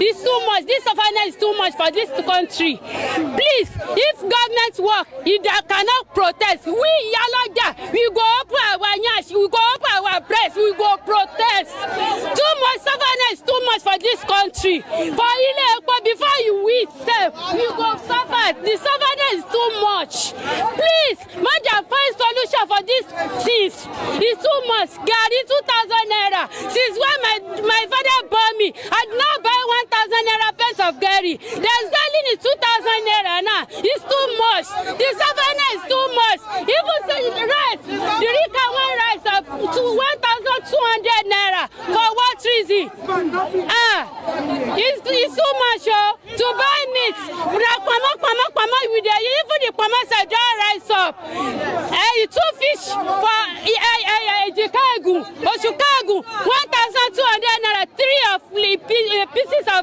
It's too much. This sufferance is too much for this country. Please, if government work, if they cannot protest, we Yalaja, we go open our nyash, we go open our breast, we go protest. Too much sufferance, too much for this country. For but before you win, you go suffer. The sufferance is too much. Please, Madam, find solution for this things. It's too much. Gary 2,000 naira. Since when my father bought me, I did not buy 1,000 naira pence of Gary. They're selling it 2,000 naira now. It's too much. The sufferance is too much. Even say rice, the Rika one rice up to 1,200 naira. For what reason? It's too much, to buy meat. Even the Pama said, rice up. Two fish for Chicago, 1,200 naira, 3 of pieces of